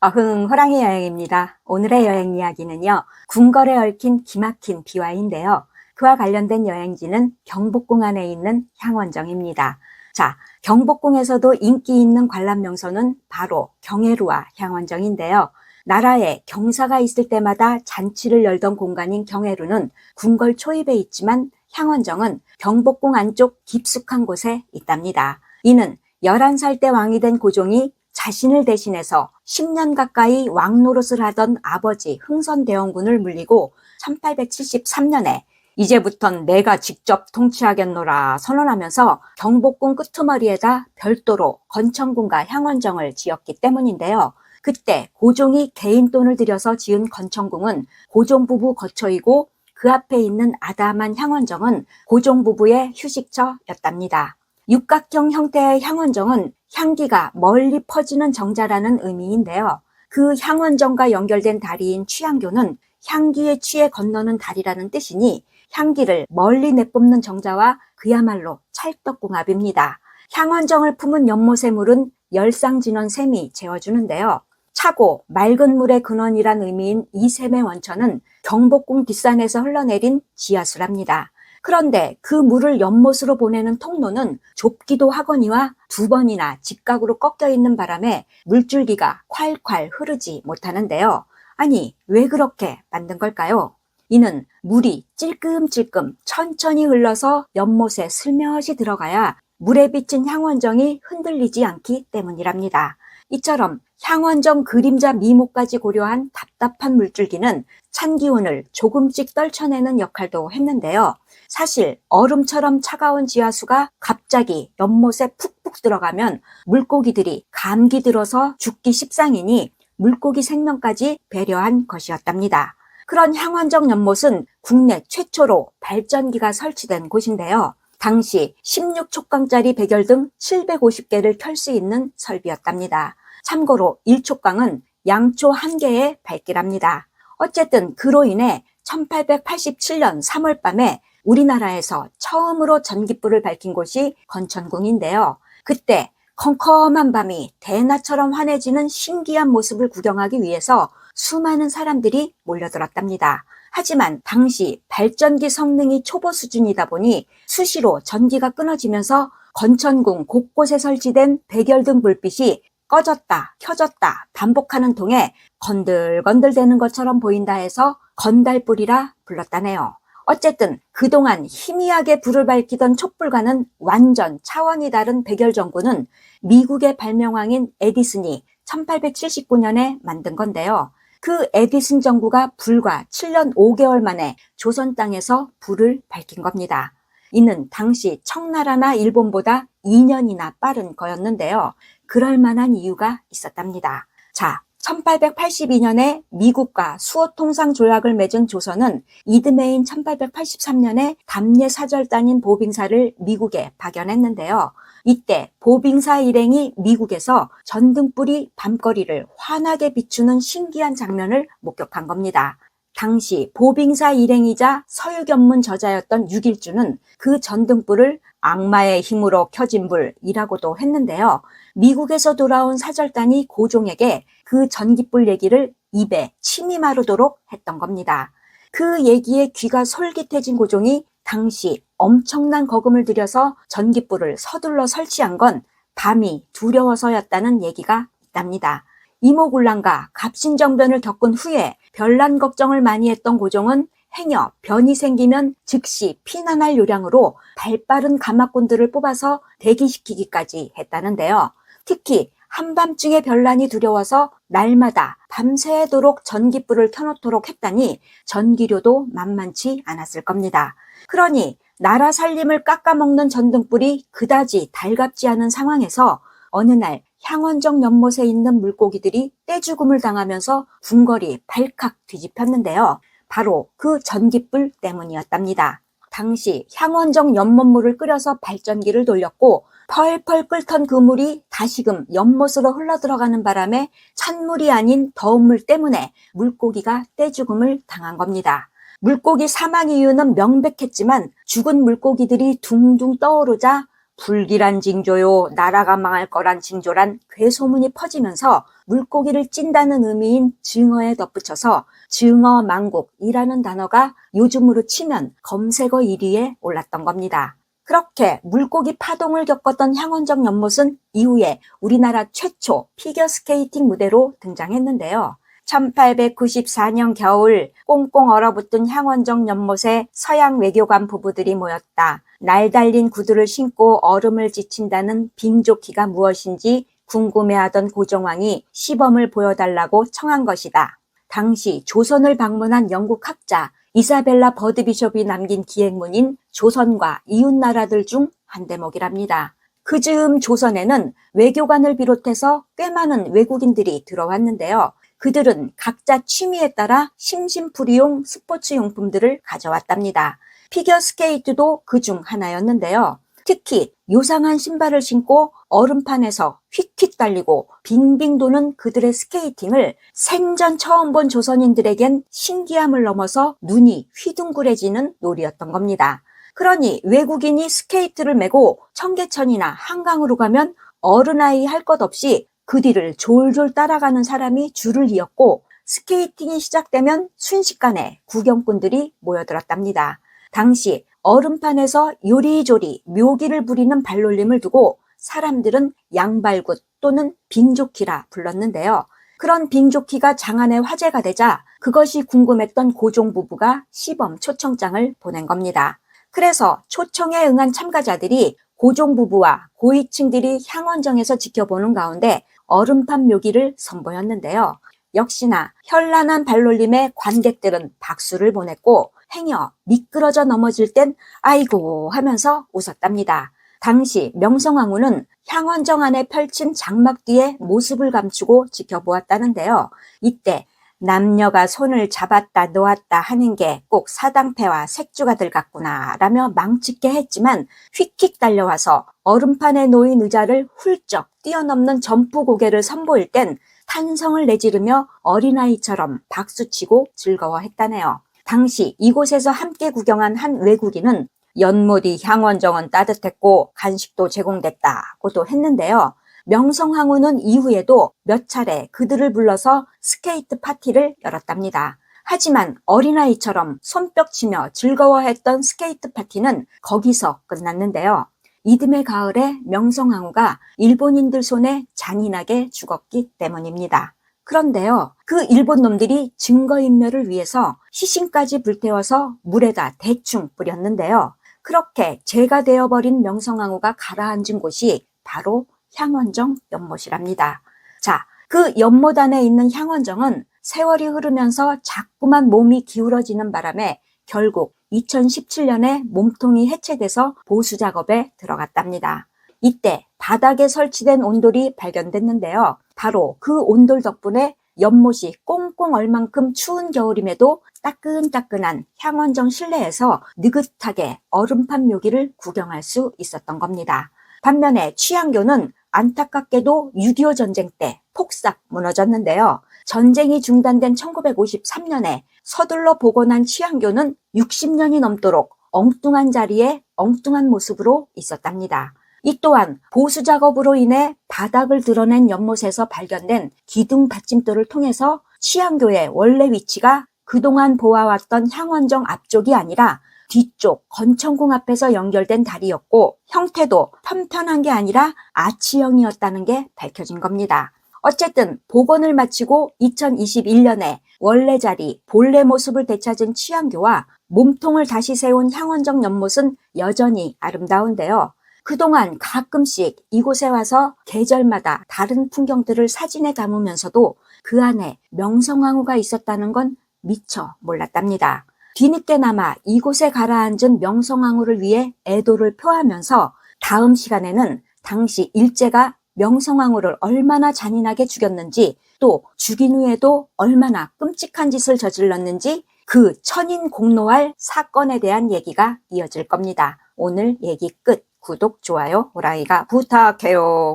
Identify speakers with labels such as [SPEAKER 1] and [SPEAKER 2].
[SPEAKER 1] 호랑이 여행입니다. 오늘의 여행 이야기는요, 궁궐에 얽힌 기막힌 비화인데요. 그와 관련된 여행지는 경복궁 안에 있는 향원정입니다. 자, 경복궁에서도 인기 있는 관람 명소는 바로 경회루와 향원정인데요. 나라에 경사가 있을 때마다 잔치를 열던 공간인 경회루는 궁궐 초입에 있지만 향원정은 경복궁 안쪽 깊숙한 곳에 있답니다. 이는 11살 때 왕이 된 고종이 자신을 대신해서 10년 가까이 왕 노릇을 하던 아버지 흥선대원군을 물리고 1873년에 이제부턴 내가 직접 통치하겠노라 선언하면서 경복궁 끄트머리에다 별도로 건천궁과 향원정을 지었기 때문인데요. 그때 고종이 개인 돈을 들여서 지은 건천궁은 고종 부부 거처이고 그 앞에 있는 아담한 향원정은 고종 부부의 휴식처였답니다. 육각형 형태의 향원정은 향기가 멀리 퍼지는 정자라는 의미인데요. 그 향원정과 연결된 다리인 취향교는 향기에 취해 건너는 다리라는 뜻이니 향기를 멀리 내뿜는 정자와 그야말로 찰떡궁합입니다. 향원정을 품은 연못의 물은 열상진원 샘이 재워주는데요. 차고 맑은 물의 근원이란 의미인 이 샘의 원천은 경복궁 뒷산에서 흘러내린 지하수랍니다. 그런데 그 물을 연못으로 보내는 통로는 좁기도 하거니와 2번이나 직각으로 꺾여 있는 바람에 물줄기가 콸콸 흐르지 못하는데요. 아니, 왜 그렇게 만든 걸까요? 이는 물이 찔끔찔끔 천천히 흘러서 연못에 슬며시 들어가야 물에 비친 향원정이 흔들리지 않기 때문이랍니다. 이처럼 향원정 그림자 미모까지 고려한 답답한 물줄기는 찬 기운을 조금씩 떨쳐내는 역할도 했는데요. 사실 얼음처럼 차가운 지하수가 갑자기 연못에 푹푹 들어가면 물고기들이 감기 들어서 죽기 십상이니 물고기 생명까지 배려한 것이었답니다. 그런 향원정 연못은 국내 최초로 발전기가 설치된 곳인데요. 당시 16촉강짜리 백열 등 750개를 켤 수 있는 설비였답니다. 참고로 1촉강은 양초 1개에 밝기랍니다. 어쨌든 그로 인해 1887년 3월 밤에 우리나라에서 처음으로 전깃불을 밝힌 곳이 건천궁인데요. 그때 컴컴한 밤이 대낮처럼 환해지는 신기한 모습을 구경하기 위해서 수많은 사람들이 몰려들었답니다. 하지만 당시 발전기 성능이 초보 수준이다 보니 수시로 전기가 끊어지면서 건천궁 곳곳에 설치된 백열등 불빛이 꺼졌다 켜졌다 반복하는 통에 건들건들대는 것처럼 보인다 해서 건달불이라 불렀다네요. 어쨌든 그동안 희미하게 불을 밝히던 촛불과는 완전 차원이 다른 백열전구는 미국의 발명왕인 에디슨이 1879년에 만든 건데요. 그 에디슨 전구가 불과 7년 5개월 만에 조선 땅에서 불을 밝힌 겁니다. 이는 당시 청나라나 일본보다 2년이나 빠른 거였는데요. 그럴 만한 이유가 있었답니다. 자, 1882년에 미국과 수호 통상 조약을 맺은 조선은 이듬해인 1883년에 담례 사절단인 보빙사를 미국에 파견했는데요. 이때 보빙사 일행이 미국에서 전등불이 밤거리를 환하게 비추는 신기한 장면을 목격한 겁니다. 당시 보빙사 일행이자 서유견문 저자였던 육일주는 그 전등불을 악마의 힘으로 켜진 불이라고도 했는데요. 미국에서 돌아온 사절단이 고종에게 그 전깃불 얘기를 입에 침이 마르도록 했던 겁니다. 그 얘기에 귀가 솔깃해진 고종이 당시 엄청난 거금을 들여서 전깃불을 서둘러 설치한 건 밤이 두려워서였다는 얘기가 있답니다. 이모군란과 갑신정변을 겪은 후에 별난 걱정을 많이 했던 고종은 행여 변이 생기면 즉시 피난할 요량으로 발빠른 가마꾼들을 뽑아서 대기시키기까지 했다는데요. 특히 한밤중에 별난이 두려워서 날마다 밤새도록 전깃불을 켜놓도록 했다니 전기료도 만만치 않았을 겁니다. 그러니 나라 살림을 깎아먹는 전등불이 그다지 달갑지 않은 상황에서 어느 날 향원정 연못에 있는 물고기들이 떼죽음을 당하면서 궁궐이 발칵 뒤집혔는데요. 바로 그 전깃불 때문이었답니다. 당시 향원정 연못물을 끓여서 발전기를 돌렸고 펄펄 끓던 그 물이 다시금 연못으로 흘러들어가는 바람에 찬물이 아닌 더운 물 때문에 물고기가 떼죽음을 당한 겁니다. 물고기 사망 이유는 명백했지만 죽은 물고기들이 둥둥 떠오르자 불길한 징조요, 나라가 망할 거란 징조란 괴소문이 퍼지면서 물고기를 찐다는 의미인 증어에 덧붙여서 증어망국이라는 단어가 요즘으로 치면 검색어 1위에 올랐던 겁니다. 그렇게 물고기 파동을 겪었던 향원정 연못은 이후에 우리나라 최초 피겨스케이팅 무대로 등장했는데요. 1894년 겨울 꽁꽁 얼어붙은 향원정 연못에 서양 외교관 부부들이 모였다. 날 달린 구두를 신고 얼음을 지친다는 빙조키가 무엇인지 궁금해하던 고종왕이 시범을 보여달라고 청한 것이다. 당시 조선을 방문한 영국 학자 이사벨라 버드 비숍이 남긴 기행문인 조선과 이웃나라들 중 한 대목이랍니다. 그 즈음 조선에는 외교관을 비롯해서 꽤 많은 외국인들이 들어왔는데요. 그들은 각자 취미에 따라 심심풀이용 스포츠 용품들을 가져왔답니다. 피겨스케이트도 그중 하나였는데요. 특히 요상한 신발을 신고 얼음판에서 휙휙 달리고 빙빙 도는 그들의 스케이팅을 생전 처음 본 조선인들에겐 신기함을 넘어서 눈이 휘둥그레지는 놀이였던 겁니다. 그러니 외국인이 스케이트를 메고 청계천이나 한강으로 가면 어른아이 할 것 없이 그 뒤를 졸졸 따라가는 사람이 줄을 이었고 스케이팅이 시작되면 순식간에 구경꾼들이 모여들었답니다. 당시 얼음판에서 요리조리 묘기를 부리는 발놀림을 두고 사람들은 양발굿 또는 빙조키라 불렀는데요. 그런 빙조키가 장안의 화제가 되자 그것이 궁금했던 고종 부부가 시범 초청장을 보낸 겁니다. 그래서 초청에 응한 참가자들이 고종 부부와 고위층들이 향원정에서 지켜보는 가운데 얼음판 묘기를 선보였는데요. 역시나 현란한 발놀림에 관객들은 박수를 보냈고 행여 미끄러져 넘어질 땐 아이고 하면서 웃었답니다. 당시 명성황후는 향원정 안에 펼친 장막 뒤에 모습을 감추고 지켜보았다는데요. 이때 남녀가 손을 잡았다 놓았다 하는 게 꼭 사당패와 색주가들 같구나 라며 망측게 했지만 휙휙 달려와서 얼음판에 놓인 의자를 훌쩍 뛰어넘는 점프 고개를 선보일 땐 탄성을 내지르며 어린아이처럼 박수치고 즐거워했다네요. 당시 이곳에서 함께 구경한 한 외국인은 연못이 향원정은 따뜻했고 간식도 제공됐다고도 했는데요. 명성황후는 이후에도 몇 차례 그들을 불러서 스케이트 파티를 열었답니다. 하지만 어린아이처럼 손뼉치며 즐거워했던 스케이트 파티는 거기서 끝났는데요. 이듬해 가을에 명성황후가 일본인들 손에 잔인하게 죽었기 때문입니다. 그런데요, 그 일본 놈들이 증거인멸을 위해서 시신까지 불태워서 물에다 대충 뿌렸는데요. 그렇게 죄가 되어버린 명성황후가 가라앉은 곳이 바로 향원정 연못이랍니다. 자, 그 연못 안에 있는 향원정은 세월이 흐르면서 자꾸만 몸이 기울어지는 바람에 결국 2017년에 몸통이 해체돼서 보수 작업에 들어갔답니다. 이때 바닥에 설치된 온돌이 발견됐는데요. 바로 그 온돌 덕분에 연못이 꽁꽁 얼 만큼 추운 겨울임에도 따끈따끈한 향원정 실내에서 느긋하게 얼음판 묘기를 구경할 수 있었던 겁니다. 반면에 취향교는 안타깝게도 6.25 전쟁 때 폭삭 무너졌는데요. 전쟁이 중단된 1953년에 서둘러 복원한 취향교는 60년이 넘도록 엉뚱한 자리에 엉뚱한 모습으로 있었답니다. 이 또한 보수 작업으로 인해 바닥을 드러낸 연못에서 발견된 기둥 받침돌을 통해서 취향교의 원래 위치가 그동안 보아왔던 향원정 앞쪽이 아니라 뒤쪽 건천궁 앞에서 연결된 다리였고 형태도 편편한 게 아니라 아치형이었다는 게 밝혀진 겁니다. 어쨌든 복원을 마치고 2021년에 원래 자리, 본래 모습을 되찾은 취향교와 몸통을 다시 세운 향원정 연못은 여전히 아름다운데요. 그동안 가끔씩 이곳에 와서 계절마다 다른 풍경들을 사진에 담으면서도 그 안에 명성황후가 있었다는 건 미처 몰랐답니다. 뒤늦게나마 이곳에 가라앉은 명성황후를 위해 애도를 표하면서 다음 시간에는 당시 일제가 명성황후를 얼마나 잔인하게 죽였는지 또 죽인 후에도 얼마나 끔찍한 짓을 저질렀는지 그 천인공노할 사건에 대한 얘기가 이어질 겁니다. 오늘 얘기 끝. 구독, 좋아요, 호랑이가 부탁해요.